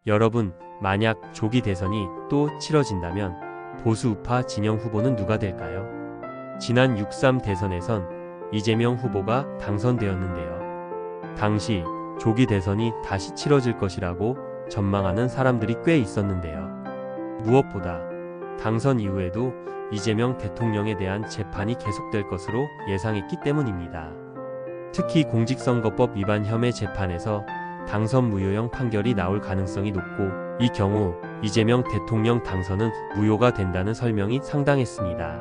여러분, 만약 조기 대선이 또 치러진다면 보수 우파 진영 후보는 누가 될까요? 지난 6.3 대선에선 이재명 후보가 당선되었는데요. 당시 조기 대선이 다시 치러질 것이라고 전망하는 사람들이 꽤 있었는데요. 무엇보다 당선 이후에도 이재명 대통령에 대한 재판이 계속될 것으로 예상했기 때문입니다. 특히 공직선거법 위반 혐의 재판에서 당선 무효형 판결이 나올 가능성이 높고, 이 경우 이재명 대통령 당선은 무효가 된다는 설명이 상당했습니다.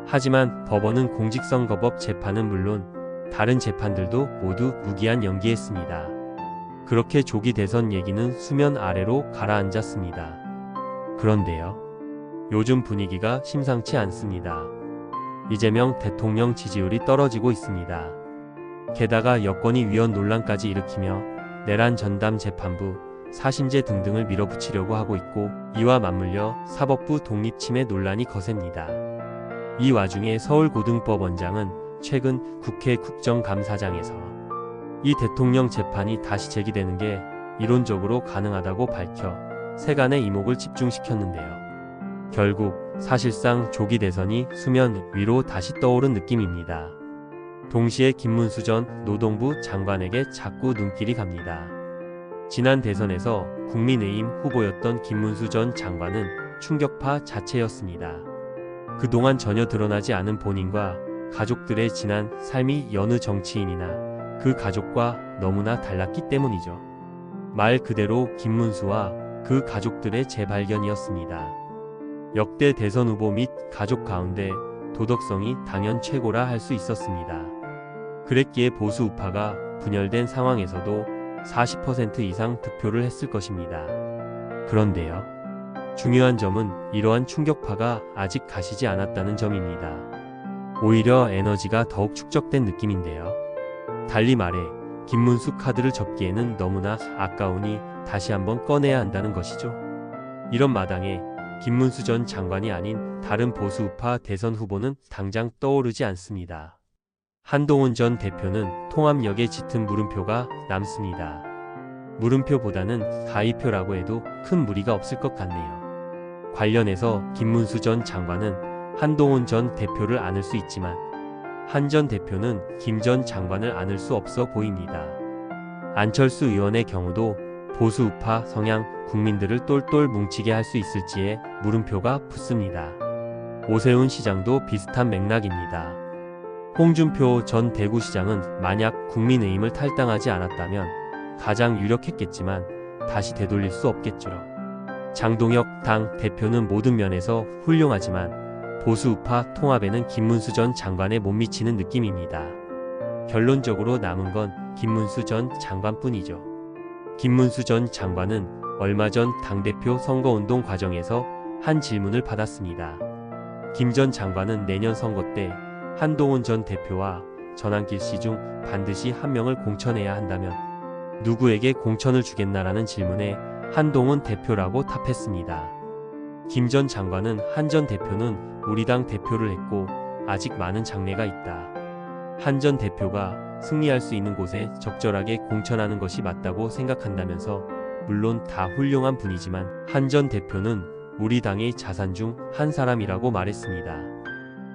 하지만 법원은 공직선거법 재판은 물론 다른 재판들도 모두 무기한 연기했습니다. 그렇게 조기 대선 얘기는 수면 아래로 가라앉았습니다. 그런데요, 요즘 분위기가 심상치 않습니다. 이재명 대통령 지지율이 떨어지고 있습니다. 게다가 여권이 위헌 논란까지 일으키며 내란 전담 재판부, 사심제 등등을 밀어붙이려고 하고 있고, 이와 맞물려 사법부 독립침해 논란이 거셉니다. 이 와중에 서울고등법원장은 최근 국회 국정감사장에서 이 대통령 재판이 다시 제기되는 게 이론적으로 가능하다고 밝혀 세간의 이목을 집중시켰는데요. 결국 사실상 조기 대선이 수면 위로 다시 떠오른 느낌입니다. 동시에 김문수 전 노동부 장관에게 자꾸 눈길이 갑니다. 지난 대선에서 국민의힘 후보였던 김문수 전 장관은 충격파 자체였습니다. 그동안 전혀 드러나지 않은 본인과 가족들의 지난 삶이 여느 정치인이나 그 가족과 너무나 달랐기 때문이죠. 말 그대로 김문수와 그 가족들의 재발견이었습니다. 역대 대선 후보 및 가족 가운데 도덕성이 당연 최고라 할 수 있었습니다. 그랬기에 보수 우파가 분열된 상황에서도 40% 이상 득표를 했을 것입니다. 그런데요, 중요한 점은 이러한 충격파가 아직 가시지 않았다는 점입니다. 오히려 에너지가 더욱 축적된 느낌인데요. 달리 말해 김문수 카드를 접기에는 너무나 아까우니 다시 한번 꺼내야 한다는 것이죠. 이런 마당에 김문수 전 장관이 아닌 다른 보수 우파 대선 후보는 당장 떠오르지 않습니다. 한동훈 전 대표는 통합력에 짙은 물음표가 남습니다. 물음표보다는 가위표라고 해도 큰 무리가 없을 것 같네요. 관련해서 김문수 전 장관은 한동훈 전 대표를 안을 수 있지만 한 전 대표는 김 전 장관을 안을 수 없어 보입니다. 안철수 의원의 경우도 보수 우파 성향 국민들을 똘똘 뭉치게 할 수 있을지에 물음표가 붙습니다. 오세훈 시장도 비슷한 맥락입니다. 홍준표 전 대구시장은 만약 국민의힘을 탈당하지 않았다면 가장 유력했겠지만 다시 되돌릴 수 없겠죠. 장동혁 당 대표는 모든 면에서 훌륭하지만 보수 우파 통합에는 김문수 전 장관에 못 미치는 느낌입니다. 결론적으로 남은 건 김문수 전 장관뿐이죠. 김문수 전 장관은 얼마 전 당대표 선거운동 과정에서 한 질문을 받았습니다. 김 전 장관은 내년 선거 때 한동훈 전 대표와 전환길 씨 중 반드시 한 명을 공천해야 한다면 누구에게 공천을 주겠나라는 질문에 한동훈 대표라고 답했습니다. 김 전 장관은 한 전 대표는 우리 당 대표를 했고 아직 많은 장래가 있다. 한 전 대표가 승리할 수 있는 곳에 적절하게 공천하는 것이 맞다고 생각한다면서, 물론 다 훌륭한 분이지만 한 전 대표는 우리 당의 자산 중 한 사람이라고 말했습니다.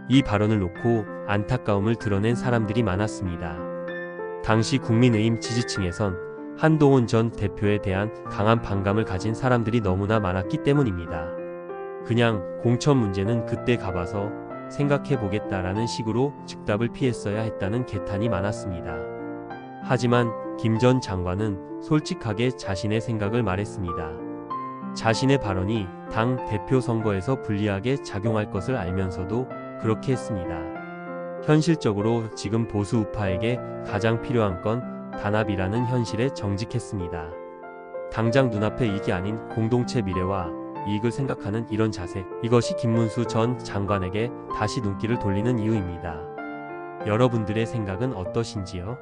이 발언을 놓고 안타까움을 드러낸 사람들이 많았습니다. 당시 국민의힘 지지층에선 한동훈 전 대표에 대한 강한 반감을 가진 사람들이 너무나 많았기 때문입니다. 그냥 공천 문제는 그때 가봐서 생각해보겠다라는 식으로 즉답을 피했어야 했다는 개탄이 많았습니다. 하지만 김 전 장관은 솔직하게 자신의 생각을 말했습니다. 자신의 발언이 당 대표 선거에서 불리하게 작용할 것을 알면서도 그렇게 했습니다. 현실적으로 지금 보수 우파에게 가장 필요한 건 단합이라는 현실에 정직했습니다. 당장 눈앞의 이익이 아닌 공동체 미래와 이익을 생각하는 이런 자세, 이것이 김문수 전 장관에게 다시 눈길을 돌리는 이유입니다. 여러분들의 생각은 어떠신지요?